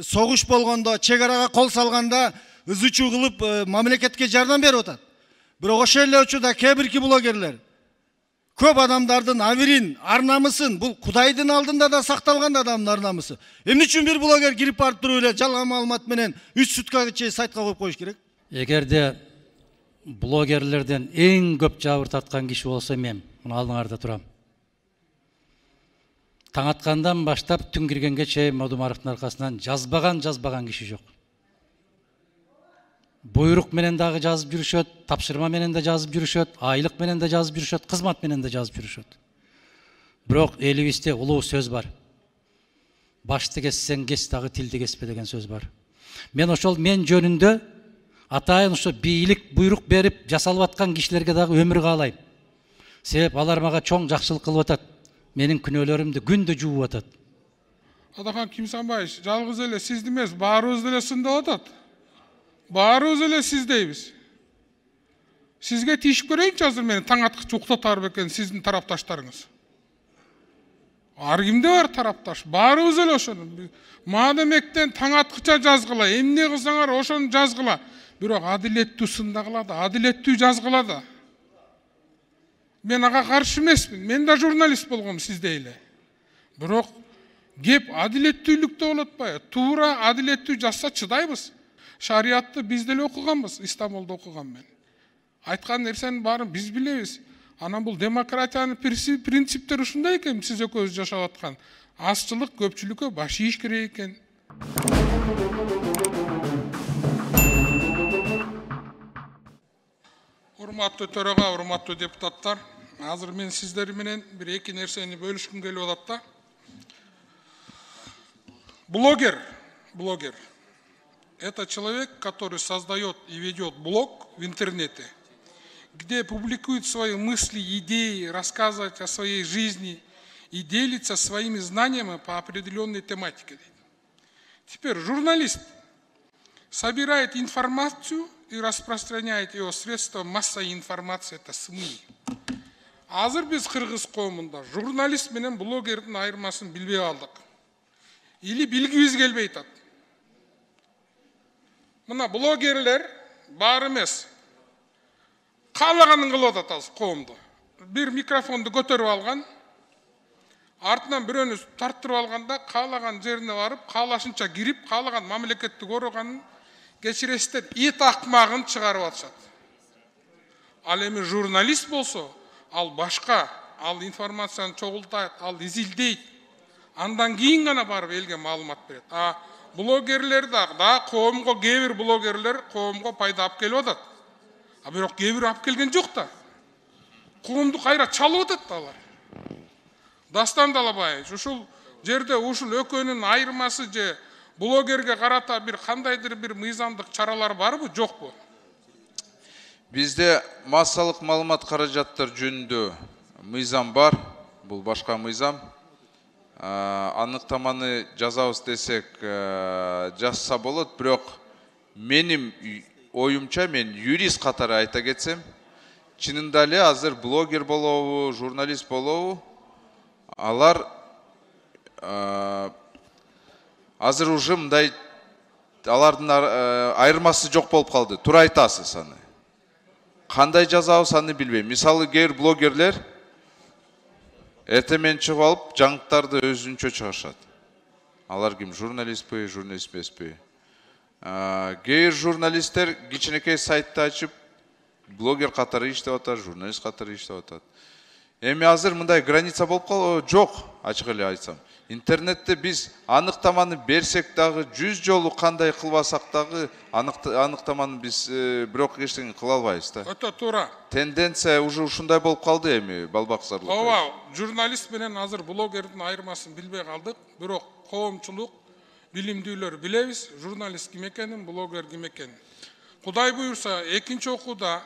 согуш болгондо, чек арага кол салганда ызычуу кылып мамлекетке жардам берип атат. Бирок ошол эле учурда кээ бирки блогерлер көп адамдардын абирин, ар намысын, бул Кудайдын алдында да сакталган адамдын ар намысы. Эмне үчүн бир блогер кирип барып туруп эле жалган маалымат менен 3 суткага чейин сайтка коюп коюш керек? Эгерде блогерлерден эң көп жабыр тарткан киши болсо мен мына алдыңарда турам. Таң аткандан баштап түн киргенге чейин Мадумаровдун аркасынан жазбаган киши жок. Буйрук менен дагы жазып жүрүшөт, тапшырма менен да жазып жүрүшөт, айлык менен да жазып жүрүшөт, кызмат менен да жазып жүрүшөт. Бирок элибизде улуу сөз бар. Башты кессең кес, дагы тилди кеспе деген сөз бар. Мен ошол мен жөнүндө атайын ошо бийлик буйрук берип жасалып аткан кишилерге дагы өмүр каалайм. Себеп алар мага чоң жакшылык кылып атат. Менин күнөөлөрүмдү күндө жууп атат. Атахан Кимсанбаевич, жалгыз эле сизди эмес, баарыбызды эле сындап атат. Баарыбыз эле сиздейбиз. Сизге тийишип көрөйүнчү азыр мени таң аткычы уктатар бекен сиздин тарапташтарыңыз. Ар кимде бар тарапташ? Баарыбыз эле ошону. Маадамектен таң аткыча жазгыла, эмне кылсаңар ошону жазгыла. Бирок адилеттүү сындагыла да, адилеттүү жазгыла да. Мен ага каршы эмесмин. Мен да журналист болгом сиздей эле. Бирок кеп адилеттүүлүктө болот атпайбы? Туура адилеттүү жазса чыдайбыз. Шариатты biz деле окуганбыз, İstanbul'da окуган мен. Айткан нерсенин баарын биз билебиз. Анан бул демократиянын принциптери ушундай экен, сиз экөөбүз жашап аткан. Азчылык көпчүлүккө баш ийиш керек экен. Урматтуу төрага, урматтуу депутаттар, азыр мен сиздер менен бир эки нерсени бөлүшкүм келип атат да. Блогер. Это человек, который создает и ведет блог в интернете, где публикует свои мысли, идеи, рассказывает о своей жизни и делится своими знаниями по определенной тематике. Теперь журналист собирает информацию и распространяет ее средства массовой информации, это СМИ. Азыр биз кыргыз коомунда журналист менен блогердин айырмасын билбей калдык. Или билгибиз келбей атат. Мына блогерлер бар эмес. Каалаганын кылып атат азыр коомду. Бир микрофонду көтөрүп алган, артынан бирөөнү тарттырып алганда, каалаган жерине барып, каалашынча кирип, каалаган мамлекетти көргөнүн кечиресиздер ит акмагын чыгарып атышат. Ал эми журналист болсо, ал башка, ал информацияны чогултат, ал изилдейт. Андан кийин гана барып элге маалымат берет. Блогерлер да коомго кээ бир блогерлер коомго пайда алып келип атат. Бирок кээ бир алып келген жок да. Коомду кайра чалып атат алар. Дастан Далабаевич, ушул жерде ушул экөөнүн айырмасы же блогерге карата бир кандайдыр бир мыйзамдык чаралар барбы, жокпу? Бизде массалык маалымат каражаттар жөнүндө мыйзам бар, бул башка мыйзам. Анықтаманы жазабыз десек жазса болот, бирок менин оюмча мен юрист катары айта кетсем, чынында эле азыр блогер болобу, журналист болобу, алар азыр уже мындай алардын айырмасы жок болуп калды. Туура айтасыз аны. Кандай жазабыз аны билбейм. Мисалы кээ бир блогерлер эртең менен чыгып алып, жаңылыктарды өзүнчө чыгарышат. Алар ким, журналистпи, журналист эмеспи? Кээ бир журналисттер кичинекей сайтты ачып, блогер катары иштеп атат, журналист катары иштеп атат. Эми азыр мындай граница болуп калбы? Жок, ачык эле айтсам. Интернетте биз аныктаманы берсек дагы, 100 жолу кандай кылбасак дагы аныктаманы биз бирок эчтеке кыла албайбыз да. Өтө туура. Тенденция уже ушундай болуп калды эми, балбаксарлык. Ооба, журналист менен азыр блогердин айырмасын билбей калдык. Бирок коомчулук, билимдүүлөр билебиз, журналист ким экенин, блогер ким экенин. Кудай буйрса, экинчи окууда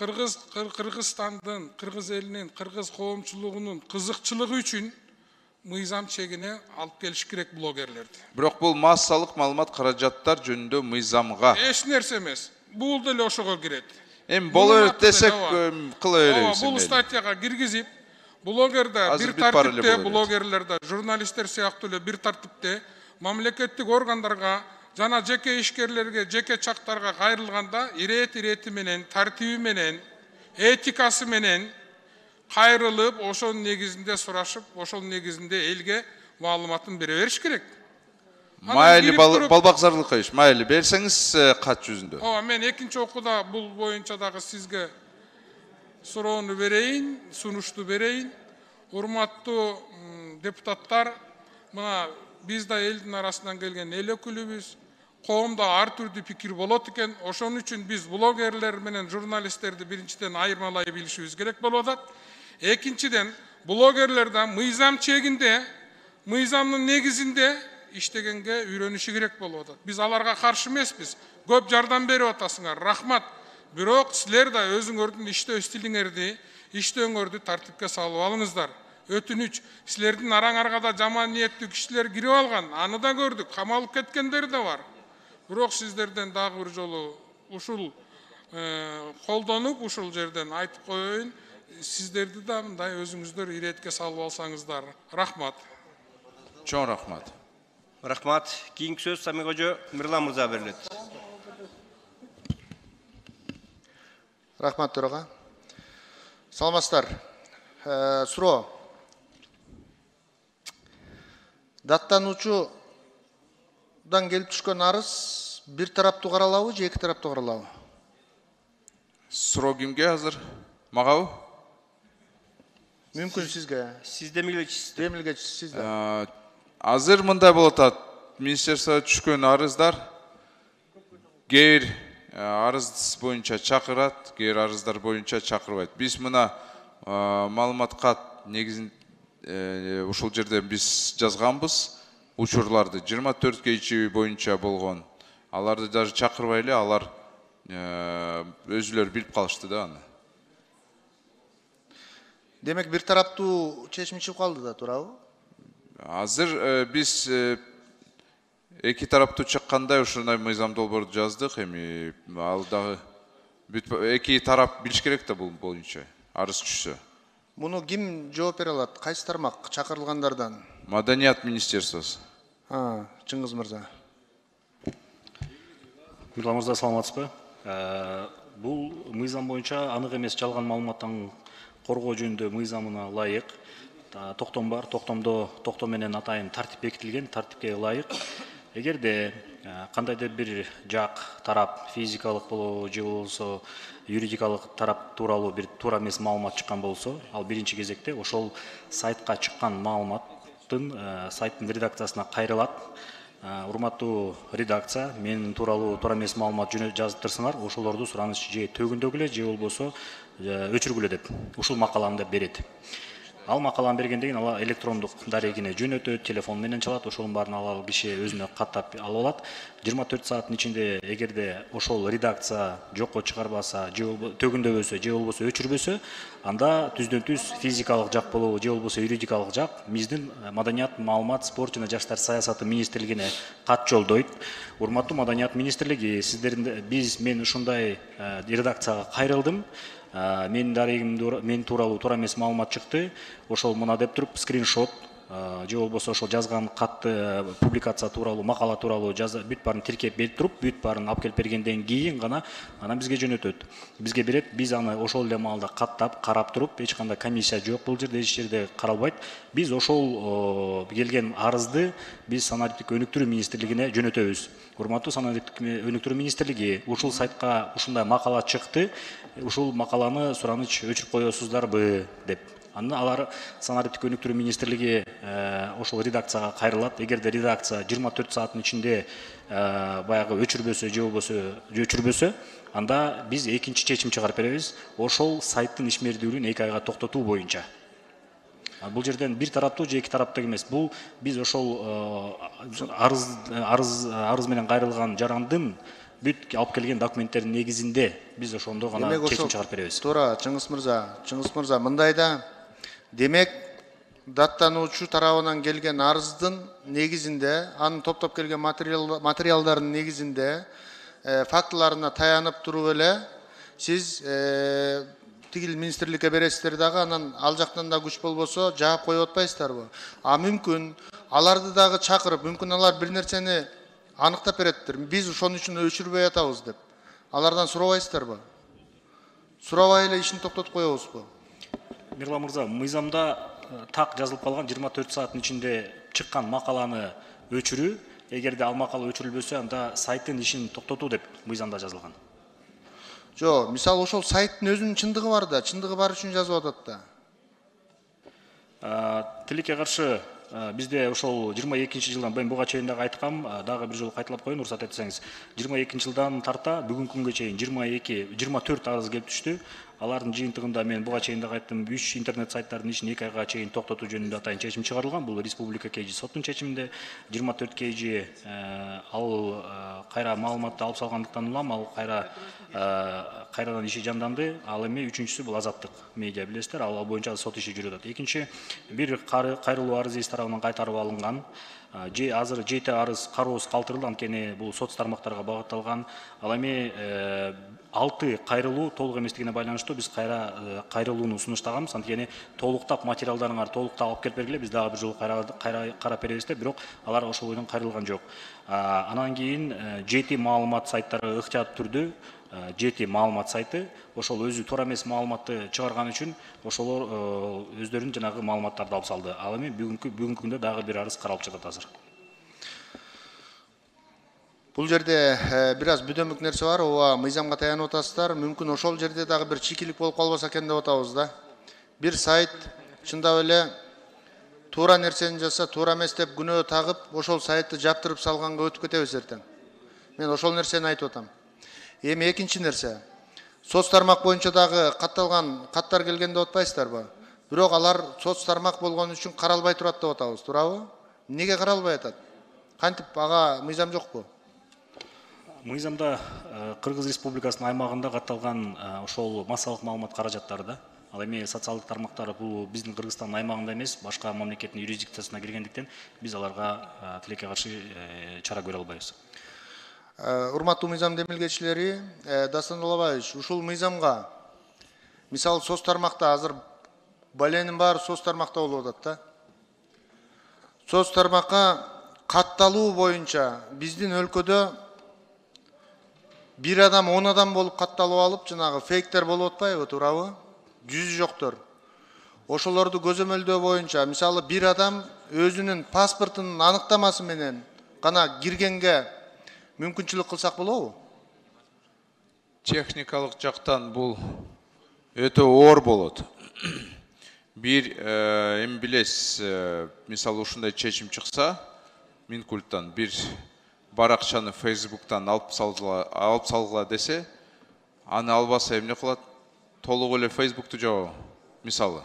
Кыргызстандын, кыргыз элинин, кыргыз коомчулугунун кызыкчылыгы үчүн мыйзам чегине алып келиш керек блогерлерди. Бирок бул массалык маалымат каражаттар жөнүндө мыйзамга эч нерсе эмес. Бул деле ошого кирет. Эми боло берет десек, кыла беребиз. Бул статьяга киргизип, блогерда бир тартипте, блогерлерде, журналисттер сыяктуу эле бир тартипте мамлекеттик органдарга жана жеке ишкерлерге, жеке чактарга кайрылганда ирети менен, тартиби менен, этикасы менен кайрылып, ошонун негизинде сурашып, ошонун негизинде элге маалыматын бере бериш керек. Майли балбакзарлыкка иш. Майли берсеңиз кат жүзүндө. Ооба, мен экинчи окууда бул боюнча дагы сизге суроону берейин, сунушту берейин. Урматтуу депутаттар, мына биз да элдин арасынан келген эл өкүлүбүз, коомдо ар түрдүү пикир болот экен. Ошон үчүн биз блогерлер менен журналисттерди биринчиден айырмалай билишибиз керек болуп атат. Экинчиден, блогерлер да мыйзам чегинде, мыйзамдын негизинде иштегенге үйрөнүшү керек болуп атат. Биз аларга каршы эмеспиз. Көп жардам берип атасыңар, рахмат. Бирок силер да өзүңөрдүн иштөө стилиңерди, иштөөңөрдү тартипке салып алыңыздар. Өтүнүч, силердин араңарга да жаман ниеттүү кишилер кирип алган, аны да көрдүк, камалып кеткендер да бар. Бирок сиздерден дагы бир жолу ушул колдонуп, ушул жерден айтып коеюн, сиздерди да мындай өзүңүздөр иретке салып алсаңыздар. Рахмат. Чоң рахмат. Рахмат. Кийинки сөз Самик Кожо Мирлан мырза берилет. Рахмат төрага. Саламатсыздар. Суроо. Даттануучудан келип түшкөн арыз бир тараптуу каралабы же эки тараптуу каралабы? Суроо кимге азыр? Магабы? Мүмкүн сизге. Сиз демилгечисиз. Демилгечиси сизде. Азыр мындай болот атат. Министерствого түшкөн арыздар кээ бир арыз боюнча чакырат, кээ бир арыздар боюнча чакырбайт. Биз мына маалымат кат негизин ушул жерде биз жазганбыз. Учурларды 24 ичиби боюнча болгон. Аларды даже чакырбай эле алар өзүлөр билип калышты да аны. Демек бир тараптуу чечим чыгып калды да, туурабы? Азыр биз эки тараптуу чыккандай ушундай мыйзам долбоорду жаздык. Эми ал дагы эки тарап билиш керек да бул боюнча арыз түшсө. Муну ким жооп бере алат? Кайсы тармак чакырылгандардан? Маданият министерствосу. Чыңгыз мырза. Мирлан мырза, саламатсызбы? Бул мыйзам боюнча анык эмес жалган маалыматтан коргоо жөнүндө мыйзамына ылайык токтом бар. Токтом менен атайын тартип бекитилген, тартипке ылайык. Эгерде кандайдыр бир жак тарап физикалык болобу же болбосо юридикалык тарап тууралуу бир туура эмес маалымат чыккан болсо, ал биринчи кезекте ошол сайтка чыккан маалыматтын сайттын редакциясына кайрылат. Урматтуу редакция, мен тууралуу туура эмес маалымат жазып турсаңар, ошолорду сураныч же төгүндөгүлө же болбосо өчүргүлө деп ушул макаланы деп берет. Ал макаланы бергенден кийин ал электрондук дарегине жөнөтөт, телефон менен чалат, ошонун баарын ал киши өзүнө каттап алып алат. 24 сааттын ичинде эгерде ошол редакция жокко чыгарбаса, же төгүндөбөсө, же болбосо өчүрбөсө, анда түздөн түз физикалык жак болобу, же болбосо юридикалык жак биздин Маданият, маалымат, спорт жана жаштар саясаты министрлигине кат жолдойт. Урматтуу Маданият министрлиги, мен ушундай редакцияга кайрылдым. Мен дарегим мен тууралуу туура эмес маалымат чыкты. Ошол мына деп туруп скриншот же болбосо ошол жазган катты публикация тууралуу, макала тууралуу бүт баарын тиркеп берип туруп, бүт баарын алып келип бергенден кийин гана анан бизге жөнөтөт. Бизге берет, биз аны ошол эле маалда каттап, карап туруп, эч кандай комиссия жок бул жерде, эч жерде каралбайт. Биз ошол келген арызды биз санариптик өнүктүрүү министрлигине жөнөтөбүз. Урматтуу санариптик өнүктүрүү министрлиги, ушул сайтка ушундай макала чыкты, ушул макаланы сураныч өчүрүп коесуздарбы деп. Аны алар санариптик өнүктүрүү министрлиги ошол редакцияга кайрылат. Эгерде редакция 24 сааттын ичинде баягы өчүрбөсө же болбосо өчүрбөсө, анда биз экинчи чечим чыгарып беребиз. Ошол сайттын ишмердүүлүгүн 2 айга токтотуу боюнча. Бул жерден бир тараптуу же эки тараптуу эмес. Бул биз ошол арыз менен кайрылган жарандын бүт алып келген документтердин негизинде биз ошондо гана чечим чыгарып беребиз. Туура, Чыңгыз мырза, мындайда демек даттануучу тарабынан келген арыздын негизинде, анын топтоп келген материалдардын негизинде фактыларына таянып туруп эле сиз тигил министрликке бересиздер дагы, анан ал жактан да күч болбосо жаап коюп атпайсыздарбы? А мүмкүн аларды дагы чакырып, мүмкүн алар бир нерсени аныктап береттир. Биз ошон үчүн өчүрбөй атабыз деп. Алардан сурабайсыздарбы? Сурабай эле ишин токтотуп коебузбу? Мирлан мырза, мыйзамда так жазылып калган 24 сааттын ичинде чыккан макаланы өчүрүү, эгерде ал макала өчүрүлбөсө, анда сайттын ишин токтотуу деп мыйзамда жазылган. Жо, мисалы ошол сайттын өзүнүн чындыгы бар да, чындыгы бар үчүн жазып атат да. Тилекке каршы бизде ошол 22 жылдан мен буга чейин дагы айткам, дагы бир жолу кайталап коеюн, уруксат этсеңиз. 22 жылдан тарта бүгүнкү күнгө чейин 24 арыз келип түштү. Алардын жыйынтыгында мен буга чейин дагы айттым, 3 интернет сайттардын ишин 2 айга чейин токтотуу жөнүндө атайын чечим чыгарылган. Бул Республика КЖ соттун чечиминде 24 КЖ ал кайра маалыматты алып салгандыктан улам, ал кайрадан иши жанданды. Ал эми үчүнчүсү бул Азаттык медиа, билесиздер, ал боюнча сот иши жүрүп атат. Экинчи, бир кайрылуу арыз ээси тарабынан кайтарып алынган. Азыр 7 арыз кароосуз калтырылды, анткени бул соц тармактарга багытталган. Ал эми 6 кайрылуу толук эместигине байланыштуу биз кайрылууну сунуштаганбыз, анткени толуктап материалдарыңар толуктап алып келип бергиле, биз дагы бир жолу карап беребиз деп, бирок алар ошол бойдон кайрылган жок. Анан кийин 7 маалымат сайттары ыктыяр түрдө 7 маалымат сайты ошол өзү туура эмес маалыматты чыгарган үчүн ошолор өздөрүнүн жанагы маалыматтарды алып салды. Ал эми бүгүнкү күндө дагы бир арыз каралып жатат азыр. Бул жерде бир аз бүдөмүк нерсе бар, ооба мыйзамга таянып атасыздар. Мүмкүн ошол жерде дагы бир чикилик болуп калбаса экен деп атабыз да. Бир сайт чындап эле туура нерсени жазса, туура эмес деп күнөө тагып, ошол сайтты жаптырып салганга өтүп кетебиз эртең. Мен ошол нерсени айтып атам. Эми экинчи нерсе, соц тармак боюнча дагы катталган каттар келген деп атпайсыздарбы? Бирок алар соц тармак болгон үчүн каралбай турат деп атабыз, туурабы? Неге каралбай атат? Кантип ага мыйзам жокпу? Мыйзамда Кыргыз Республикасынын аймагында катталган ошол массалык маалымат каражаттары да. Ал эми социалдык тармактар бул биздин Кыргызстандын аймагында эмес, башка мамлекеттин юрисдикциясына киргендиктен биз аларга тилекке каршы чара көрө албайбыз. Урматтуу мыйзам демилгечилери, Дастан Долобаевич, ушул мыйзамга мисалы соц тармакта азыр баленин баары соц тармакта болуп атат да. Соц тармакка катталуу боюнча биздин өлкөдө бир адам 10 адам болуп катталып алып, жанагы фейктер болуп атпайбы, туурабы? Жүзү жоктор. Ошолорду көзөмөлдөө боюнча, мисалы бир адам өзүнүн паспортунун аныктамасы менен гана киргенге мүмкүнчүлүк кылсак болобу? Техникалык жактан бул өтө оор болот. Бир эми билесиз, мисалы ушундай чечим чыкса, Минкульттан бир баракчаны Facebooktан алып салгыла десе, аны албаса эмне кылат? Толук эле Facebooktу жабабы, мисалы.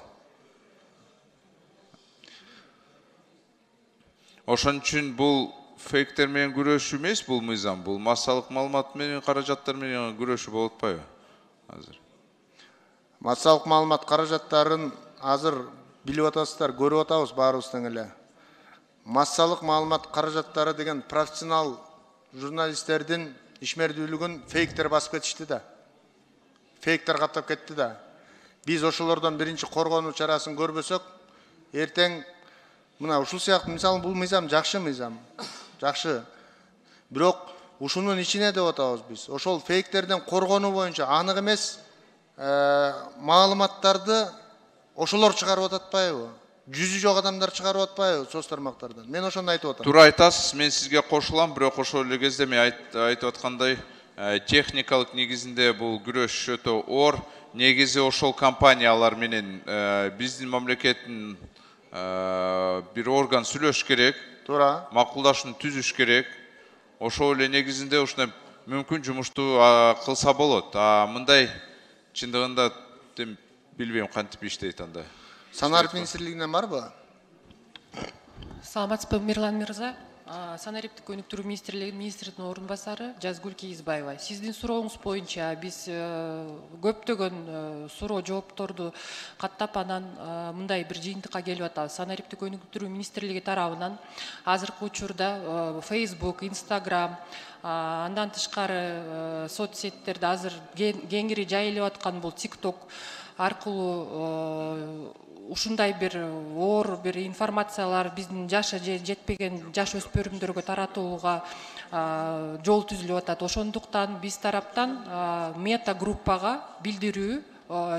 Ошон үчүн бул фейктер менен күрөшүү эмес, бул мыйзам, бул массалык маалымат менен каражаттар менен күрөшүү болуп атпайбы азыр? Массалык маалымат каражаттарын азыр билип атасыздар, көрүп атабыз баарыбыз тең эле. Массалык маалымат каражаттары деген профессионал журналисттердин ишмердүүлүгүн фейктер басып кетишти да. Фейктер каттап кетти да. Биз ошолордон биринчи коргонуу чарасын көрбөсөк, эртең мына ушул сыяктуу мисалы бул мыйзам жакшы мыйзам. Жакшы. Бирок ушунун ичине деп атабыз биз. Ошол фейктерден коргонуу боюнча анык эмес маалыматтарды ошолор чыгарып атпайбы? Жүзү жок адамдар чыгарып атпайбы соц тармактардан? Мен ошону айтып атам. Туура айтасыз, мен сизге кошулам, бирок ошол эле кезде мен айтып аткандай техникалык негизинде бул күрөш өтө оор. Негизи ошол компаниялар менен биздин мамлекеттин бир орган сүйлөш керек. Туура. Макулдашууну түзүш керек. Ошол эле негизинде ушундай мүмкүн жумушту кылса болот. Мындай чындыгында билбейм кантип иштейт анда. Санарип министрлигинен барбы? Саламатсызбы, Мирлан мырза. Санариптик өнүктүрүү министринин орун басары Жазгүл Кийизбаева. Сиздин сурооңуз боюнча биз көптөгөн суроо жоопторду каттап анан мындай бир жыйынтыкка келип атабыз. Санариптик өнүктүрүү министрлиги тарабынан азыркы учурда Facebook, Instagram, андан тышкары соцсеттерде азыр кеңири жайылып аткан бул TikTok аркылуу ушундай бир оор бир информациялар биздин жашы жетпеген жаш өспөрүмдөргө таратууга жол түзүлүп атат. Ошондуктан биз тараптан мета группага билдирүү,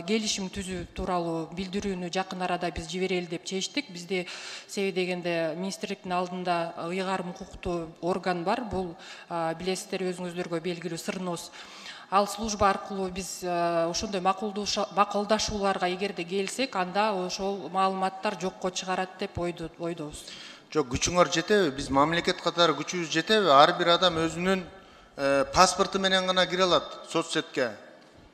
келишим түзүү тууралуу билдирүүнү жакын арада биз жиберели деп чечтик. Бизде себеби дегенде министрликтин алдында ыйгарым укуктуу орган бар. Бул билесиздер өзүңүздөргө белгилүү сырноз. Ал служба аркылуу биз ошондой макулдашууларга эгерде келсек, анда ошол маалыматтар жокко чыгарат деп ойдобуз. Жок, күчүңөр жетеби? Биз мамлекет катары күчүбүз жетеби? Ар бир адам өзүнүн паспорту менен гана кире алат соцсетке.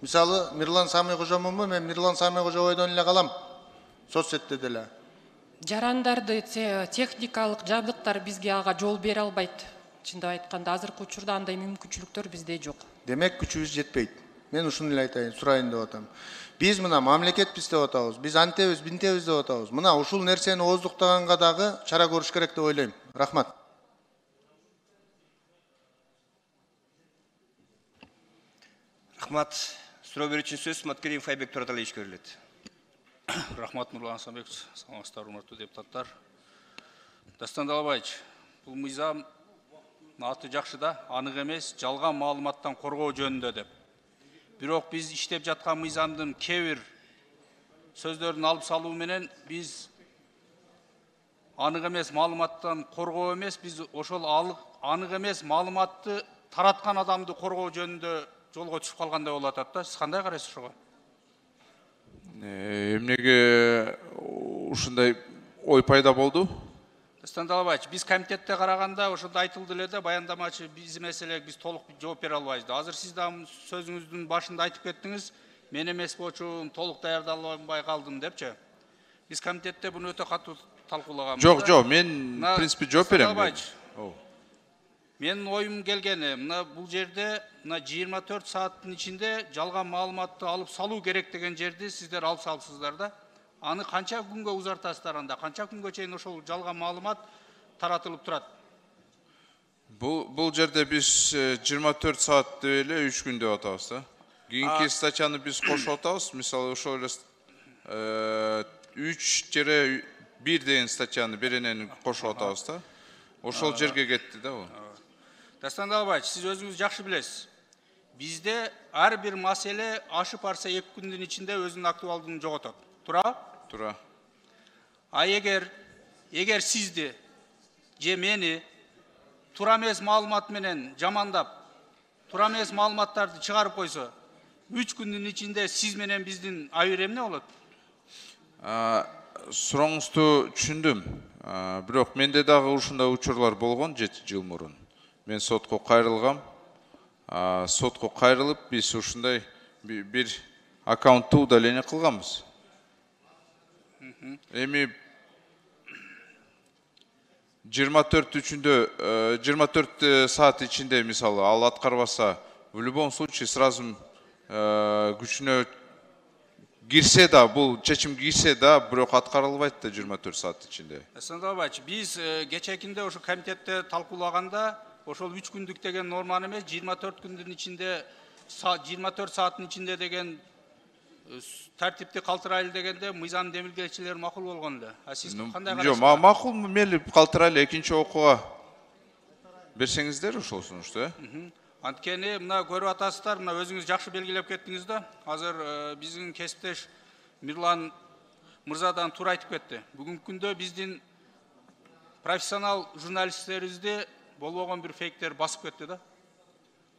Мисалы, Мирлан Самый кожомунбу, мен Мирлан Самый кожобойдон эле калам соцсетте деле. Жарандарды техникалык жабдыктар бизге ага жол бере албайт. Чындап айтканда, азыркы учурда андай мүмкүнчүлүктөр бизде жок. Демек күчүбүз жетпейт. Мен ушуну эле айтайын, сурайын деп атам. Биз мына мамлекетпиз деп атабыз, биз антебиз, бинтебиз деп атабыз. Мына ушул нерсени ооздуктаганга дагы чара көрүш керек деп ойлойм. Рахмат. Рахмат. Суроо берүүчү сөз Маткериев Айбек Тураталиевичке берилет. Рахмат, Нурлан Асанбекович, саламатсыздар, урматтуу депутаттар. Дастан Далабаевич, бул мыйзам аты жакшы да, анык эмес, жалган маалыматтан коргоо жөнүндө деп. Бирок биз иштеп жаткан мыйзамдын кээ бир сөздөрүн алып салуу менен биз анык эмес маалыматтан коргоо эмес, биз ошол анык эмес маалыматты тараткан адамды коргоо жөнүндө жолго түшүп калгандай болуп атат да. Сиз кандай карайсыз ошого? Эмнеге ушундай ой пайда болду? Дастан Далабаевич, биз комитетте караганда ошондо айтылды эле да, баяндамачы биз маселеге биз толук жооп бере албайбыз. Азыр сиз да сөзүңүздүн башында айтып кеттиңиз, мен эмес болчу, толук даярдалбай калдым депчи. Биз комитетте буну өтө катуу талкуулаганбыз. Жок, мен принципи жооп берем. Менин оюм келгени, мына бул жерде 24 сааттын ичинде жалган маалыматты алып салуу керек деген жерди сиздер алып салыпсыздар да. Аны канча күнгө узартасыздар анда? Канча күнгө чейин ошол жалган маалымат таратылып турат? Бул жерде биз 24 саат деп эле 3 күн деп атабыз да. Кийинки статьяны биз кошуп атабыз. Мисалы ошол эле 3-1 деген статьяны беренени кошуп атабыз да. Ошол жерге кетти да бул. Дастан Далабаевич, сиз өзүңүз жакшы билесиз. Бизде ар бир маселе ашып барса 2 күндүн ичинде өзүнүн актуалдыгын жоготот. Тура? Тура. А эгер сизди же мени туура эмес маалымат менен жамандап, туура эмес маалыматтарды чыгарып койсо, 3 күндүн ичинде сиз менен биздин айыр эмне болот? Сурооңузду түшүндүм. Бирок менде дагы ушундай учурлар болгон 7 жыл мурун. Мен сотко кайрылгам. Сотко кайрылып, биз ушундай бир аккаунтту удаление кылганбыз. Эми 24 саат ичинде мисалы ал аткарбаса, в любом случае сразу күчүнө кирсе да, бул чечим кирсе да, бирок аткарылбайт да 24 саат ичинде. Дастан Далабаевич, биз кечээкинде ошо комитетте талкуулаганда ошол 3 күндүк деген норманы эмес, 24 күндүн ичинде 24 сааттын ичинде деген тартипти калтырайлы дегенде мыйзам демилгечилери макул болгон эле. Сиз кандай карайсыз? Жок, макул мели калтырайлы экинчи окууга берсеңиздер ошол сунушту. Анткени мына көрүп атасыздар, мына өзүңүз жакшы белгилеп кеттиңиз да. Азыр биздин кесиптеш Мирлан мырзадан туура айтып кетти. Бүгүнкү күндө биздин профессионал журналисттерибизди болбогон бир фейктер басып кетти да.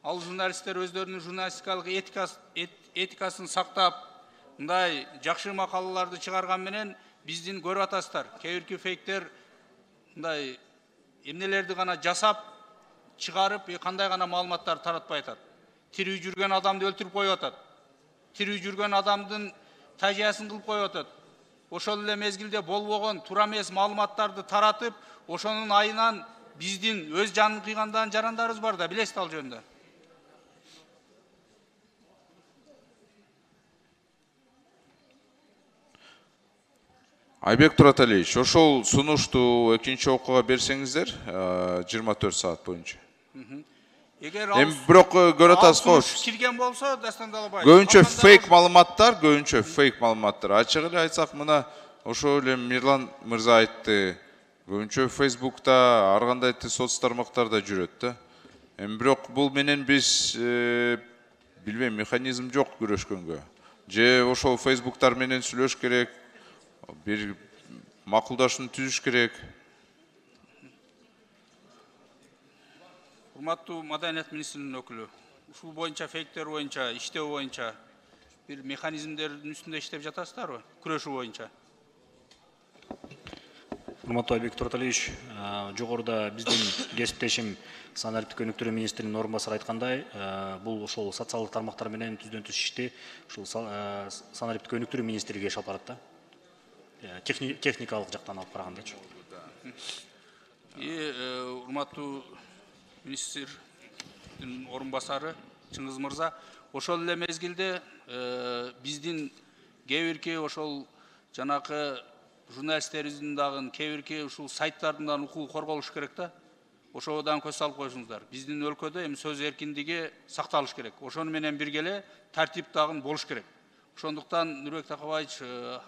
Ал журналисттер өздөрүнүн журналистикалык этикасын сактап, мындай жакшы макалаларды чыгарган менен биздин көрүп атасыздар. Кээ бирки фейктер мындай эмнелерди гана жасап, чыгарып, кандай гана маалыматтар таратпай атат. Тирүү жүргөн адамды өлтүрүп коюп атат. Тирүү жүргөн адамдын тажиясын кылып коюп атат. Ошол эле мезгилде болбогон туура эмес маалыматтарды таратып, ошонун айынан биздин өз жанын кыйгандаган жарандарыбыз бар да, билесиз ал жөнүндө. Айбек Тураталиевич, ошол сунушту экинчи окууга берсеңиздер 24 саат боюнча. Егер Эми бирок көрө атасыз го. кирген болсо, Дастан Далабаев. Көбүнчө фейк маалыматтар. Ачык эле айтсак, мына ошо эле Мирлан мырза айтты. Көбүнчө Facebook'та, ар кандай соц тармактарда жүрөт да. Эми бирок бул менен биз билбейм, механизм жок күрөшкөнгө. Же ошол Facebook'тар менен сүйлөш керек, бир макулдашууну түзүш керек. Урматтуу Маданият министринин өкүлү, ушул боюнча фейктер боюнча, иштөө боюнча бир механизмдердин үстүндө иштеп жатасыздарбы? Күрөшүү боюнча. Урматтуу Айбек Тураталиевич, жогоруда биздин кесиптешим санариптик өнүктүрүү министринин орун басары айткандай, бул ошол социалдык тармактар менен түздөн түз ишти ушул санариптик өнүктүрүү министрлиги иш алып барат да. Техникалык жактан алып карагандачы. Урматтуу министрдин орун басары Чыңгыз мырза, ошол эле мезгилде биздин кээ бирки ошол жанакы журналисттерибиздин дагы кээ бирки ушул сайттардын да укугу корголуш керек да. Ошодон көз салып койсуңуздар. Биздин өлкөдө эми сөз эркиндиги сакталыш керек. Ошону менен бирге эле тартип дагы болуш керек. Ошондуктан Нурбек Такабаевич,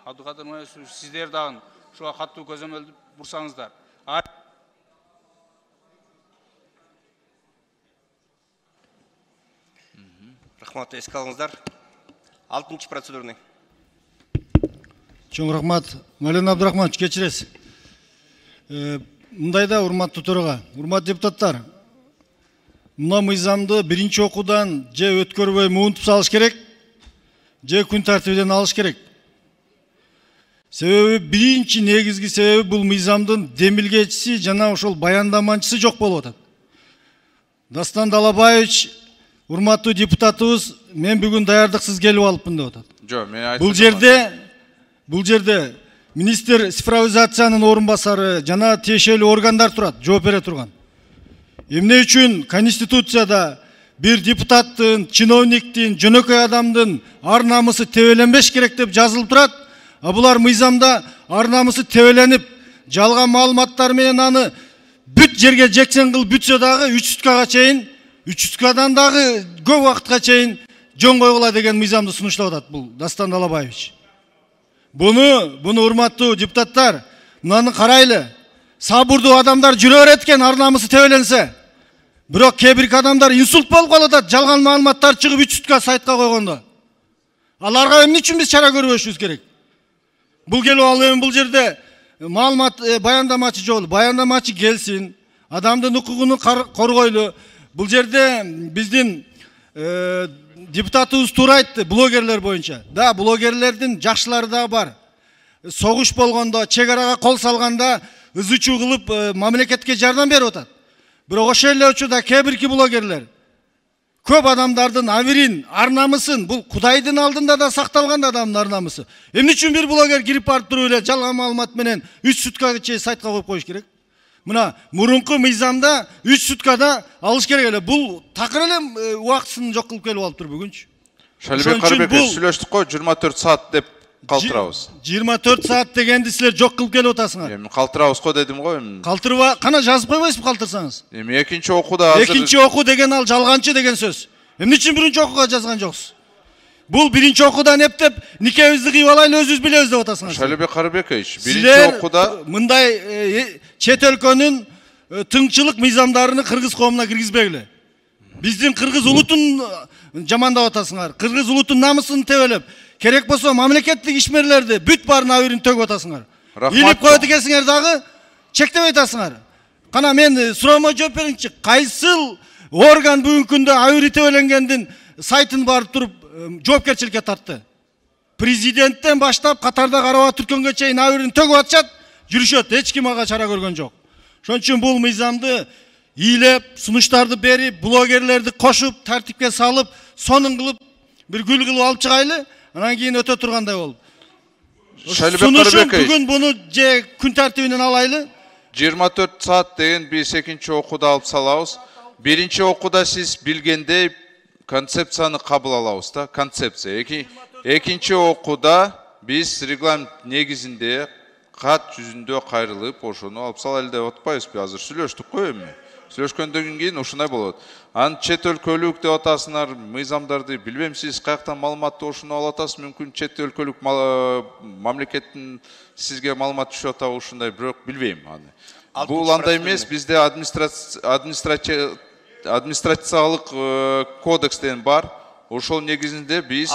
Абдыкадыр Маевич, сиздер дагы ошого каттуу көзөмөлдү бурсаңыздар. Рахмат, эске алыңыздар. 6-чы процедурный. Чоң рахмат. Мален Абдрахманович, кечиресиз. Мындайда, урматтуу төрага, урматтуу депутаттар, мына мыйзамды биринчи окуудан же өткөрбөй муунтуп салыш керек, же күн тартибинен алыш керек. Себеби биринчи негизги себеби бул мыйзамдын демилгечиси жана ошол баяндамачысы жок болуп атат. Дастан Далабаевич, урматтуу депутатыбыз, мен бүгүн даярдыксыз келип алыпмын деп атат. Жок, мен айтып Бул жерде министр цифровизациянын орун басары жана тиешелүү органдар турат, жооп бере турган. Эмне үчүн Конституцияда бир депутаттын, чиновниктин, жөнөкөй адамдын ар намысы тебеленбеш керек деп жазылып турат, а булар мыйзамда ар намысы тебеленип, жалган маалыматтар менен аны бүт жерге жексен кылып бүтсө дагы 3 суткага чейин, 3 суткадан дагы көп убакытка чейин жөн койгула деген мыйзамды сунуштап атат бул Дастан Далабаевич. Буну урматтуу депутаттар, мынаны карайлы. Сабурдуу адамдар жүрө берет экен, ар намысы тебеленсе. Бирок кээ бирки адамдар инсульт болуп калып атат, жалган маалыматтар чыгып 3 сутка сайтка койгондо. Аларга эмне үчүн биз чара көрбөшүбүз керек? Бул келип алып бул жерде маалымат баяндамачы жок, баяндамачы келсин, адамдын укугун коргойлу. Бул жерде биздин депутатыбыз туура айтты, блогерлер боюнча. Да, блогерлердин жакшылары да бар. Согуш болгондо, чек арага кол салганда ызычуу кылып мамлекетке жардам берип атат. Бирок ошол эле учурда кээ бирки блогерлер көп адамдардын абирин, ар намысын, бул Кудайдын алдында да сакталган адамдын ар намысы. Эмне үчүн бир блогер кирип барып туруп эле жалган маалымат менен 3 суткага чейин сайтка коюп коюш керек? Мына мурунку мыйзамда 3 суткада алыш керек эле. Бул такыр эле убактысын жок кылып келип алыптыр бүгүнчү. Шалибек Карыбеков, сүйлөштүк го 24 саат деп калтырабыз. 24 саат дегенди силер жок кылып келип атасыңар. Эми калтырабыз го дедим го эми. Калтырба, кана жазып койбойсузбу калтырсаңыз? Эми экинчи окууда азыр экинчи окуу деген ал жалганчы деген сөз. Эмне үчүн биринчи окууга жазган жоксуз? Бул биринчи окуудан эптеп никебизди кыйып алайлы, өзүбүз билебиз деп атасыңар. Шалибек Карыбекович, биринчи окууда мындай чет өлкөнүн тыңчылык мыйзамдарын кыргыз коомуна киргизбегиле. Биздин кыргыз улутун жамандап атасыңар. Кыргыз улутун намысын тебелеп, керек болсо мамлекеттик ишмерлерди бүт барын абирин төгүп атасыңар. Илип коет экенсиңер дагы чектеп айтасыңар. Кана мен суроомо жооп бериңчи. Кайсыл орган бүгүнкү күндө абири тебеленгендин сайтын барып туруп жоопкерчиликке тартты? Президенттен баштап катарда карабат түркөнгө чейин абирин төгүп атышат, жүрүшөт. Эч ким ага чара көргөн жок. Ошон үчүн бул мыйзамды ийлеп, сунуштарды берип, блогерлерди кошуп, тартипке салып, сонун кылып, бир гүл кылып алып чыгайлы, анан кийин өтө тургандай болуп. Шалибек Карыбекович, бүгүн буну же күн тартибинен алайлы. 24 саат деген биз экинчи окууда алып салабыз. Биринчи окууда сиз билгендей концепцияны кабыл алабыз да, концепция. Экинчи окууда биз регламент негизинде кат жүзүндө кайрылып, ошону алып салайлы деп атпайбызбы? Азыр сүйлөштүк го эми. Сүйлөшкөндөн кийин ушундай болот. Анын чет өлкөлүк деп атасыңар, мыйзамдарды билбейм, сиз каяктан маалыматты ошону алып атасыз, мүмкүн чет өлкөлүк мамлекеттин сизге маалымат түшүп атабы ушундай, бирок билбейм аны. Бул андай эмес, бизде администрациялык кодекс деген бар. Ошол негизинде биз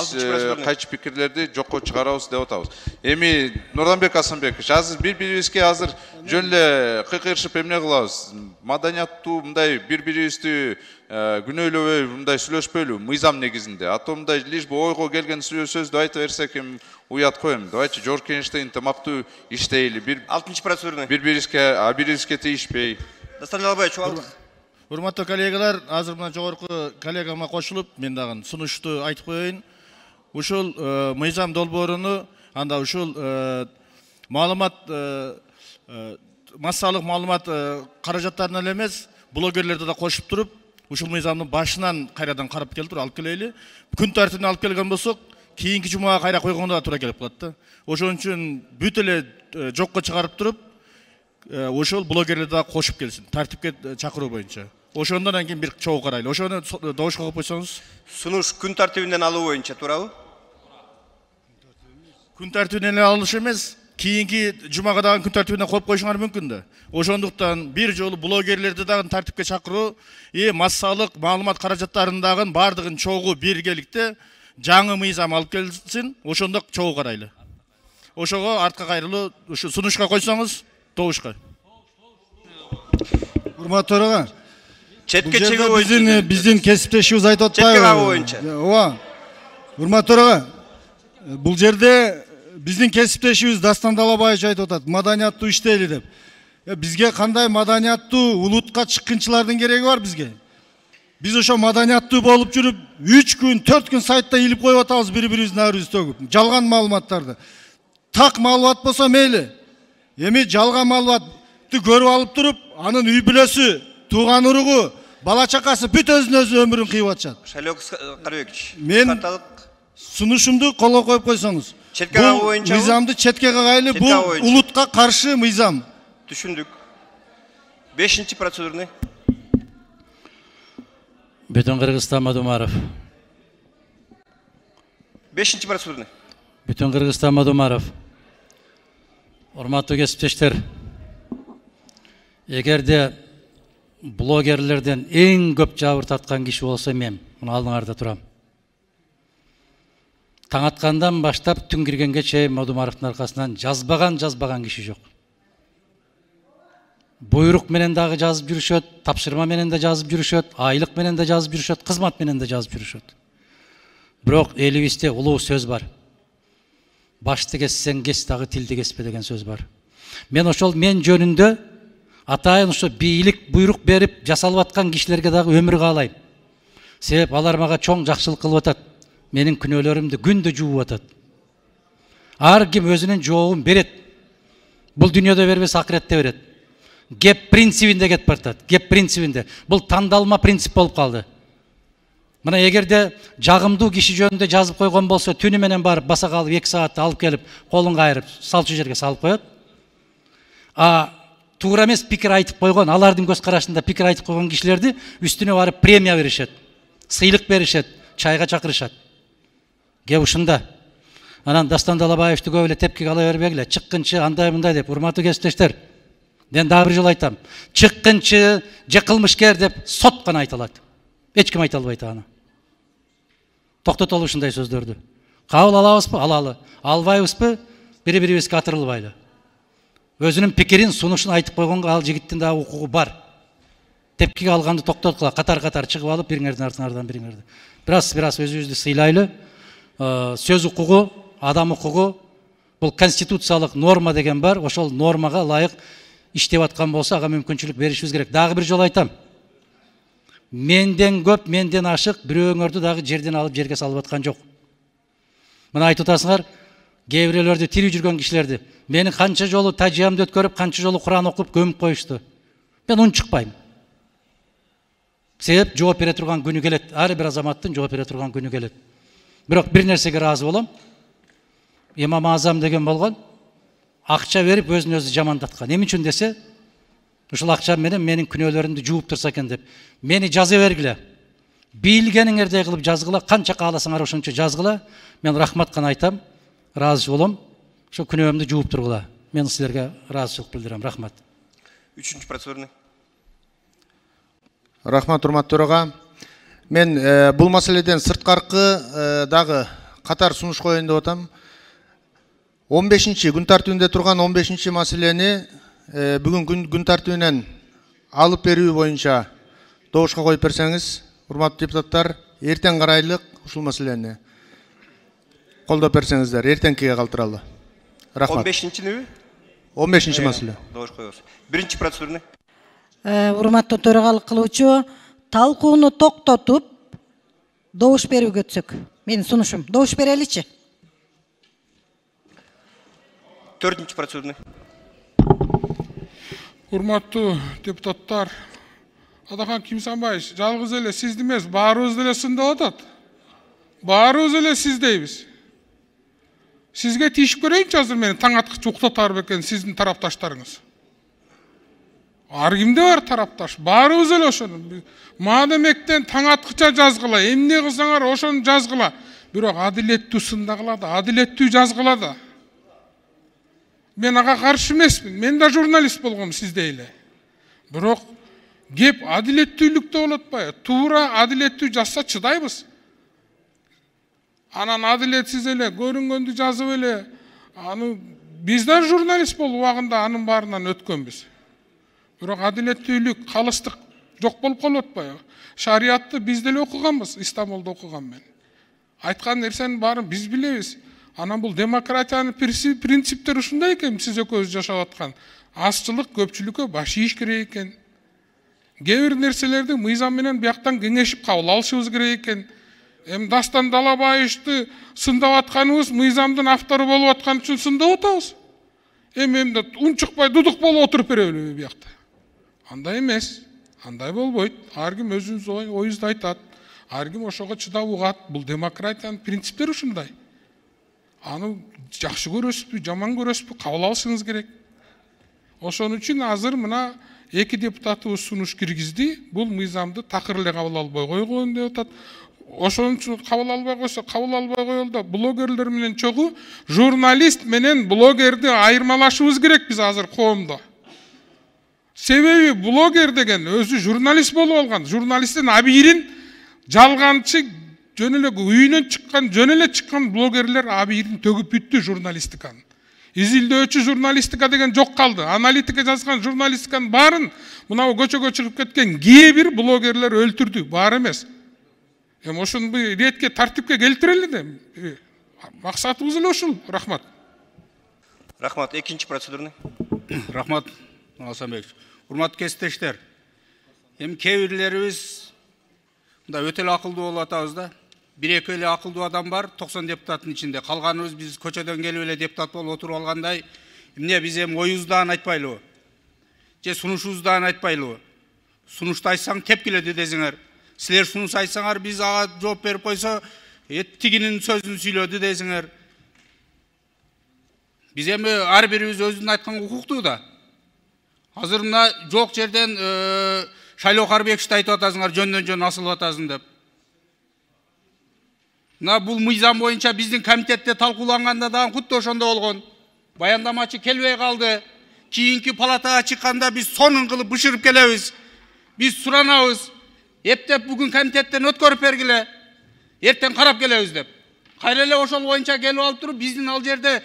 кайчы пикирлерди жокко чыгарабыз деп атабыз. Эми Нурданбек Асанбекович, азыр бири-бирибизге азыр жөн эле кыйкырышып эмне кылабыз? Маданияттуу мындай бири-бирибизди күнөөлөбөй мындай сүйлөшпөйлү мыйзам негизинде. Ато мындай лишь бы ойго келген сөздү айта берсек эми уят коем. Давайте Жорж Кенштейн ынтымактуу иштейли. 6-чы процедурный. Бири-бирибизге тийишпей. Дастан Жалбаевич, чубалдык. Урматтуу коллегалар, азыр мына жогорку коллегама кошулуп, мен дагы сунушту айтып коеюн. Ушул мыйзам долбооруну анда ушул маалымат массалык маалымат каражаттарына эле эмес, блогерлерди да кошуп туруп, ушул мыйзамдын башынан кайрадан карап келип туруп алып келели. Күн тартибине алып келген болсок, кийинки жумага кайра койгондо да туура келип калат да. Ошон үчүн бүт эле жокко чыгарып туруп, ошол блогерлерди да кошуп келсин, тартипке чакыруу боюнча. Ошондон кийин бир чогуу карайлы. Ошону добушка коюп койсоңуз. Сунуш күн тартибинен алуу боюнча туурабы? Күн тартибинен алыш эмес, кийинки жумага дагы күн тартибине коюп коюшуңар мүмкүн да. Ошондуктан бир жолу блогерлерди дагы тартипке чакыруу, массалык маалымат каражаттарындагы бардыгын чогуу биргеликте жаңы мыйзам алып келсин, ошондо чогуу карайлы. Ошого артка кайрылуу ушу сунушка койсоңуз, добушка. Урматтуу төрага, четке чегүү боюнча биздин кесиптешибиз айтып атпайбы? Четке кагуу боюнча. Ооба. Урматтуу төрага, бул жерде биздин кесиптешибиз Дастан Далабаевич айтып атат, маданияттуу иштейли деп. Бизге кандай маданияттуу улутка чыккынчылардын кереги бар бизге? Биз ошо маданияттуу болуп жүрүп, 3 күн, 4 күн сайтта илип коюп атабыз бири-бирибиздин арыбызды төгүп. Жалган маалыматтарды. Так маалымат болсо мейли. Эми жалган маалыматты көрүп алып туруп, анын үй бүлөсү, тууган уругу, бала чакасы бүт өзүнүн өмүрүн кыйып атышат. Шалек Карабекович, мен сунушумду колго коюп койсоңуз. Четке кагуу боюнча мыйзамды четке кагайлы, бул улутка каршы мыйзам. Түшүндүк. 5-чи процедурный. Бүтүн Кыргызстан Мадумаров. 5-чи процедурный. Бүтүн Кыргызстан Мадумаров. Урматтуу кесиптештер, эгерде блогерлерден эң көп жабыр тарткан киши болсо мен, мына алдыңарда турам. Таң аткандан баштап түн киргенге чейин Мадумаровдун аркасынан жазбаган киши жок. Буйрук менен дагы жазып жүрүшөт, тапшырма менен да жазып жүрүшөт, айлык менен да жазып жүрүшөт, кызмат менен да жазып жүрүшөт. Бирок элибизде улуу сөз бар. Башты кессең кес, дагы тилди кеспе деген сөз бар. Мен ошол мен жөнүндө атайын ошо бийлик буйрук берип жасалып аткан кишилерге дагы өмүр каалайм. Себеп алар мага чоң жакшылык кылып атат. Менин күнөөлөрүмдү күндө жууп атат. Ар ким өзүнүн жообун берет. Бул дүйнөдө бербесе акыретте берет. Геп принцибинде кетип бартат. Геп принцибинде. Бул тандалма принцип болуп калды. Мына эгерде жагымдуу киши жөнүндө жазып койгон болсо, түнү менен барып баса калып 2 саатта алып келип, колун кайрып, салчу жерге салып коет. Туура эмес пикир айтып койгон, алардын көз карашында пикир айтып койгон кишилерди үстүнө барып премия беришет, сыйлык беришет, чайга чакырышат. Кеп ушунда. Анан Дастан Далабаевичти көп эле тепкиге ала бербегиле. Чыккынчы андай мындай деп, урматтуу кесиптештер. Мен дагы бир жолу айтам. Чыккынчы, же кылмышкер деп сот гана айта алат. Эч ким айта албайт аны. Токтотолу ушундай сөздөрдү. Кабыл алабызбы? Алалы. Албайбызбы? Бири-бирибизге атырылбайлы. Өзүнүн пикирин, сунушун айтып койгонго ал жигиттин дагы укугу бар. Тепкиге алганды токтоткула, катар-катар чыгып алып, бириңердин артыңардан бириңерди. Бираз өзүбүздү сыйлайлы. Сөз укугу, адам укугу, бул конституциялык норма деген бар. Ошол нормага ылайык иштеп аткан болсо, ага мүмкүнчүлүк беришибиз керек. Дагы бир жолу айтам. Менден көп, менден ашык бирөөңөрдү дагы жерден алып жерге салып аткан жок. Мына айтып атасыңар, кээ бирөөлөрдү тирүү жүргөн кишилерди. Мени канча жолу тажиямды өткөрүп, канча жолу Куран окуп көмүп коюшту. Мен унчукпайм. Себеп жооп бере турган күнү келет. Ар бир азаматтын жооп бере турган күнү келет. Бирок бир нерсеге ыраазы болом. Имам Азам деген болгон, акча берип өзүн өзү жамандаткан. Эмне үчүн десе, Ушул акча менен менин күнөөлөрүмдү жууп турса экен деп. Мени жаза бергиле. Бийлгениңердей кылып жазгыла, канча кааласаңар ошончо жазгыла. Мен рахмат гана айтам, ыраазы болом. Ошо күнөөмдү жууп тургула. Мен силерге ыраазычылык билдирем. Рахмат. Үчүнчү процедурный. Рахмат, урматтуу төрага. Мен бул маселеден сырткаркы дагы катар сунуш коеюн деп атам. 15-ші күн тартибинде турган 15-ші маселени бүгүн күн тартибинен алып берүү боюнча добушка коюп берсеңиз, урматтуу депутаттар, эртең карайлык ушул маселени колдоп берсеңиздер, эртеңкиге калтыралы. Рахмат. 15-ші 15-ші маселе. Добуш коебуз. Биринчи процедурный. Урматтуу төрагалык кылуучу, талкууну токтотуп добуш берүүгө өтсөк. Менин сунушум. Добуш береличи. Төртүнчү процедурный. Урматтуу депутаттар, Адахан Кимсанбаевич, жалгыз эле сизди эмес, баарыбызды эле сындап атат. Баарыбыз эле сиздейбиз. Сизге тийишип көрөйүнчү азыр мени таң аткычы уктатар бекен сиздин тарапташтарыңыз. Ар кимде бар тарапташ? Баарыбыз эле ошону. Маадамектен таң аткыча жазгыла, эмне кылсаңар ошону жазгыла. Бирок адилеттүү сындагыла да, адилеттүү жазгыла да. Мен ага каршы эмесмин. Мен да журналист болгом сиздей эле. Бирок кеп адилеттүүлүктө болот атпайбы? Туура адилеттүү жазса чыдайбыз. Анан адилетсиз эле көрүнгөндү жазып эле, аны биз да журналист болуп убагында анын баарынан өткөнбүз. Бирок адилеттүүлүк, калыстык жок болуп калып атпайбы? Шариятты биз деле окуганбыз, Истамбулда окуган мен. Айткан нерсенин баарын биз билебиз. Анан бул демократиянын принциптери ушундай экен, сиз экөөбүз жашап аткан. Азчылык көпчүлүккө баш ийиш керек экен. Кээ бир нерселерди мыйзам менен бияктан кеңешип кабыл алышыбыз керек экен. Дастан Далабаевичти сындап атканыбыз мыйзамдын автору болуп аткан үчүн сындап атабыз. Эмди унчукпай дудук болуп отуруп беребиз биякта. Андай эмес. Андай болбойт. Ар ким өзүнүн оюзду айтат. Ар ким ошого чыдап угат. Бул демократиянын принциптери ушундай. Аны жакшы көрөсүзбү, жаман көрөсүзбү, кабыл алышыңыз керек. Ошон үчүн азыр мына эки депутатыбыз сунуш киргизди. Бул мыйзамды такыр эле кабыл албай койгон деп атат. Ошон үчүн кабыл албай койсо, кабыл албай коелду. Блогерлер менен чогуу журналист менен блогерди айырмалашыбыз керек биз азыр коомдо. Себеби блогер деген өзү журналист болуп алган. Журналисттин абийирин жалганчы жөн эле үйүнөн чыккан, жөн эле чыккан блогерлер абийирин төгүп бүттү журналистиканы. Изилдөөчү журналистика деген жок калды. Аналитика жазган журналистиканын баарын мына көчөгө чыгып кеткен кээ бир блогерлер өлтүрдү, бар эмес. Ошону ретке, тартипке келтирели да. Максатыбыз эле ушул. Рахмат. Рахмат. Экинчи процедурный. Рахмат, Асанбекович. Урматтуу кесиптештер, кээ бирлерибиз мында өтө эле акылдуу болуп атабыз да. Бир-эки эле акылдуу адам бар, 90 депутаттын ичинде. Калганыбыз биз көчөдөн келип эле депутат болуп отуруп алгандай, эмне биз оюбуздан айтпайлыбы? Же сунушубуздан айтпайлыбы? Сунушты айтсаң тепкиледи десеңер. Силер сунуш айтсаңар, биз ага жооп берип койсо, тигинин сөзүн сүйлөдү десеңер. Биз ар бирибиз өзүнүн айтканга укуктуу да. Азыр мына жок жерден Шайлоо Карбековичти айтып атасыңар, жөндөн-жөн асылып атасың деп. Мына бул мыйзам боюнча биздин комитетте талкууланганда дагы кутта ошондо болгон. Баяндамачы келбей калды. Кийинки палатага чыкканда биз сонун кылып бышырып келебиз. Биз суранабыз. Эптеп бүгүн комитеттен өткөрүп бергиле. Эртең карап келебиз деп. Кайра эле ошол боюнча келип алып туруп, биздин ал жерде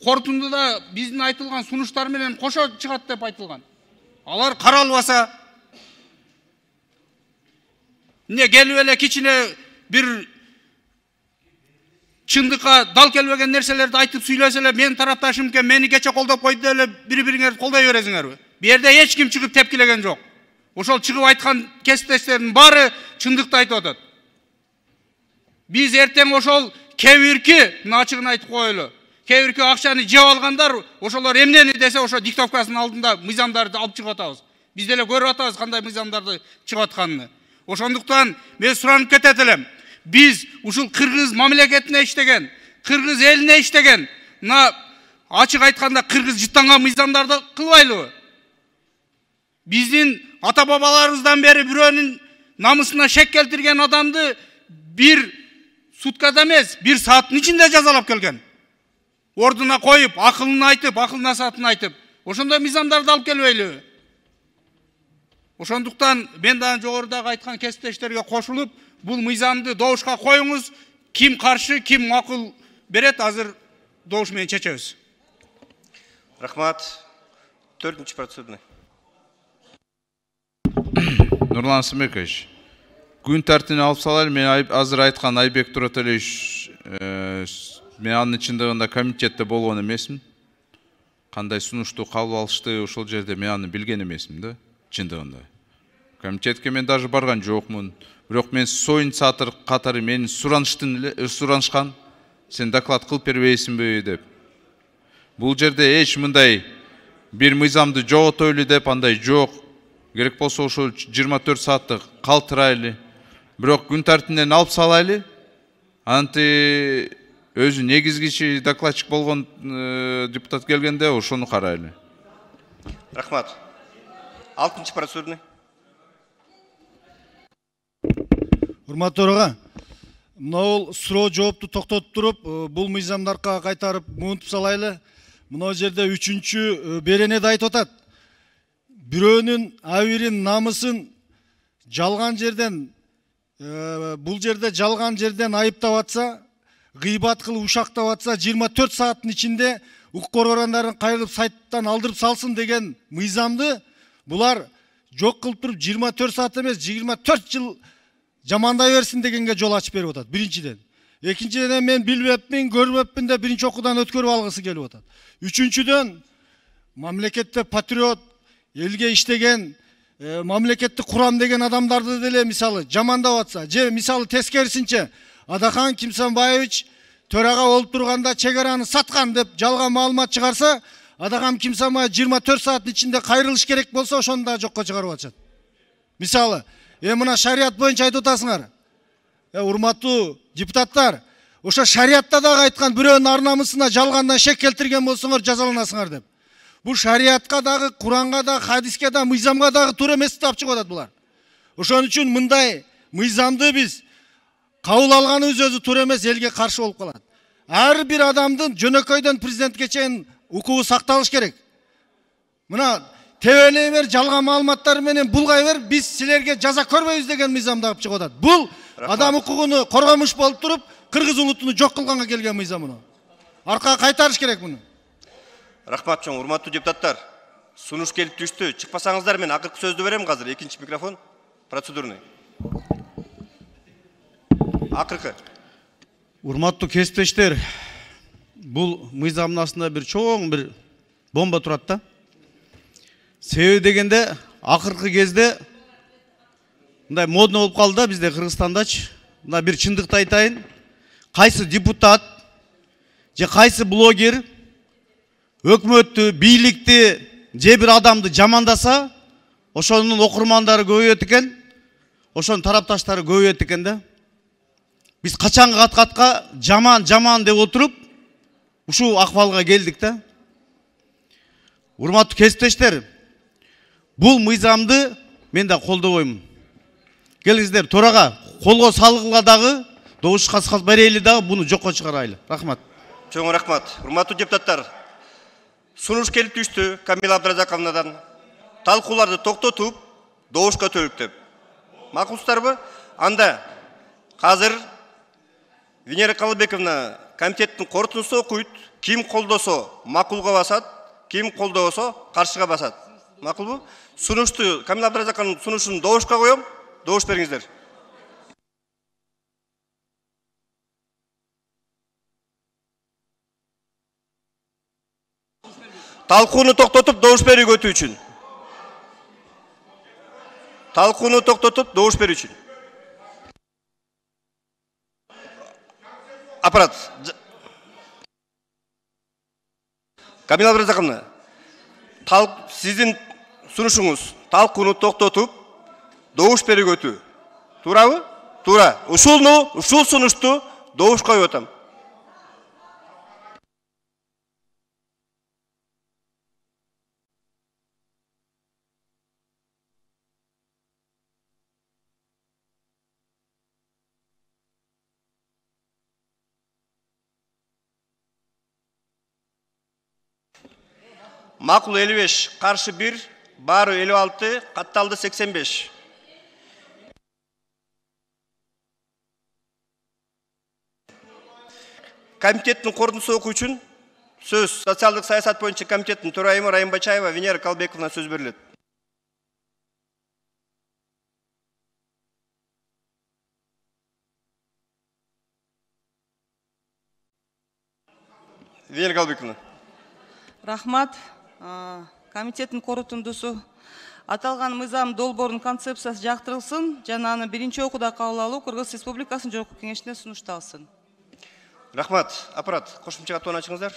корутундуда биздин айтылган сунуштар менен кошо чыгат деп айтылган. Алар каралбаса, эмне келип эле кичине бир чындыкка дал келбеген нерселерди айтып сүйлөсө эле, менин тарапташым экен, мени кече колдоп койду деп эле бири-бириңерди колдой бересиңерби? Бу жерде эч ким чыгып тепкилеген жок. Ошол чыгып айткан кесиптештердин баары чындыкты айтып атат. Биз эртең ошол кебирки, мына ачыгын айтып коелу. Кебирки акчаны жеп алгандар, ошолор эмнени десе ошо диктовкасынын алдында мыйзамдарды алып чыгып атабыз. Биз деле көрүп атабыз кандай мыйзамдарды чыгып атканын. Ошондуктан мен суранып кетет элем. Биз ушул кыргыз мамлекетине иштеген, кыргыз элине иштеген, мына ачык айтканда кыргыз жыттанган мыйзамдарды кылбайлыбы? Биздин ата бабаларыбыздан бери бирөөнүн намысына шек келтирген адамды bir суткада эмес, bir сааттын ичинде жазалап келген. Ордуна коюп, акылын айтып, акыл насаатын айтып, ошондой мыйзамдарды алып келбейлиби? Ошондуктан мен дагы жогорудагы айткан кесиптештерге кошулуп, бул мыйзамды добушка коюңуз. Ким каршы, ким макул берет, азыр добуш менен чечебиз. Рахмат. 4-нчи процедурный. Нурлан Смекович, күн тәртібіне алып салайлы, мен азыр айткан Айбек Туратөлевич, мен анын чындыгында комитетте болгон эмесмин. Кандай сунушту кабыл алышты, ошол жерде мен аны билген эмесмин да, чындыгында. Комитетке мен даже барган жокмун. Бирок мен союн сатыр катары мени суранышкан, сен доклад кылып бербейсиңби деп. Бул жерде эч мындай бир мыйзамды жоготойлу деп андай жок. Керек болсо ошол 24 сааттык калтырайлы. Бирок күн тартибинен алып салайлы. Анты өзү негизгичи докладчик болгон депутат келгенде ошону карайлы. Рахмат. 6-нчы процедурный. Урматтуу төрага, мынау суроо жоопту токтотуп туруп, бул мыйзамдарга кайтарып муунтуп салайлы. Мына жерде 3-чү беренеде айтып атат. Бирөөнүн абийирин, намысын жалган жерден, бул жерде жалган жерден айыптап атса, гыйбат кылып ушактап атса, 24 сааттын ичинде укук органдарын кайрылып сайттан алдырып салсын деген мыйзамды булар жок кылып туруп 24 саат эмес, 24 жыл жамандай берсин дегенге жол ачып берип атат. Биринчиден. Экинчиден мен билбепмин, көрбөпмүн деп биринчи окуудан өткөрүп алгысы келип атат. Үчүнчүдөн мамлекетте патриот, элге иштеген, мамлекетти курам деген адамдарды деле мисалы жамандап атса, же мисалы тескерисинче Адахан Кимсанбаевич төрага болуп турганда чек араны саткан деп жалган маалымат чыгарса, Адахан Кимсанбаев 24 сааттын ичинде кайрылыш керек болсо, ошону да жокко чыгарып атышат. Мисалы, мына шарият боюнча айтып атасыңар. Урматтуу депутаттар, ошо шариятта дагы айткан бирөөнүн ар намысына жалгандан шек келтирген болсоңор жазаланасыңар деп. Бул шариятка дагы, Куранга дагы, хадиске дагы, мыйзамга дагы туура эмес деп чыгып атат булар. Ошон үчүн мындай мыйзамды биз кабыл алганыбыз өзү туура эмес, элге каршы болуп калат. Ар бир адамдын жөнөкөйдөн президентке чейин укугу сакталыш керек. Мына тебелей бер, жалган маалыматтар менен булгай бер, биз силерге жаза көрбөйбүз деген мыйзамды алып чыгып атат. Бул адам укугуну коргомуш болуп туруп, кыргыз улутуну жок кылганга келген мыйзам муну. Аркага кайтарыш керек муну. Рахмат чоң, урматтуу депутаттар. Сунуш келип түштү. Чыкпасаңыздар мен акыркы сөздү берем азыр. Экинчи микрофон. Процедурный. Акыркы. Урматтуу кесиптештер, бул мыйзамдын астында бир чоң бир бомба турат да. Себеби дегенде акыркы кезде мындай модно болуп калды да бизде Кыргызстандачы. Мына бир чындыкты айтайын. Кайсы депутат же кайсы блогер өкмөттү, бийликти же бир адамды жамандаса, ошонун окурмандары көбөйөт экен, ошонун тарапташтары көбөйөт экен да. Биз качанкы каткатка жаман деп отуруп, ушул акыбалга келдик да. Урматтуу кесиптештер, бул мыйзамды мен да колдобоймун. Келиңиздер, төрага колго салгыла дагы, добушка берели дагы, буну жокко чыгарайлы. Рахмат. Чоң рахмат. Урматтуу депутаттар, сунуш келип түштү Камила Абдразаковнадан. Талкууларды токтотуп, добушка төлүк деп. Макулсуздарбы? Анда азыр Венера Калыбековна комитеттин корутундусу окуйт. Ким колдосо макулга басат, ким колдобосо каршыга басат. Макулбу? Сунушту Камила Абдразаковнун сунушун добушка коем. Добуш бериңиздер. Талкууну токтотуп добуш берүү өтүү үчүн. Талкууну токтотуп добуш берүү үчүн. Аппарат. Камила Абдразаковна, сиздин сунушуңуз талкууну токтотуп добуш берүү өтүү. Туурабы? Туура. Ушул сунушту добушка коюп атам. Макул 55, каршы 1, баары 56, катталды 85. Комитеттин кордуусу окуу үчүн сөз социалдык саясат боюнча комитеттин төрайымы Райым Бачаева Венера Калбековна сөз берилет. Венера Калбековна. Рахмат. Комитеттин корутундусу аталган мыйзам долбоорунун концепциясы жактырылсын жана аны биринчи окууда кабыл алуу Кыргыз Республикасынын Жогорку Кеңешине сунушталсын. Рахмат. Аппарат, кошумча каттоону ачыңыздар.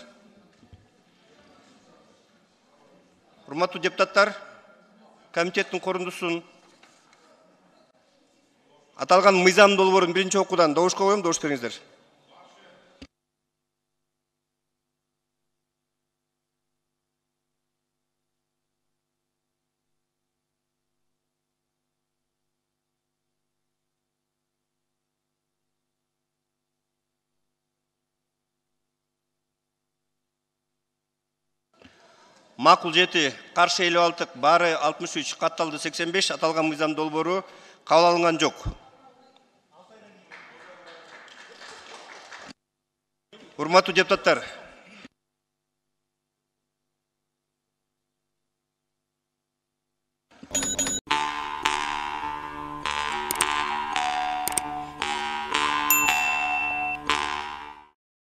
Урматтуу депутаттар, комитеттин корутундусун аталган мыйзам долбоорун биринчи окуудан добушка коем, добуш бериңиздер. Макул 7, каршы 56, баары 63, катталды 85, аталган мыйзам долбоору кабыл алынган жок. Урматтуу депутаттар,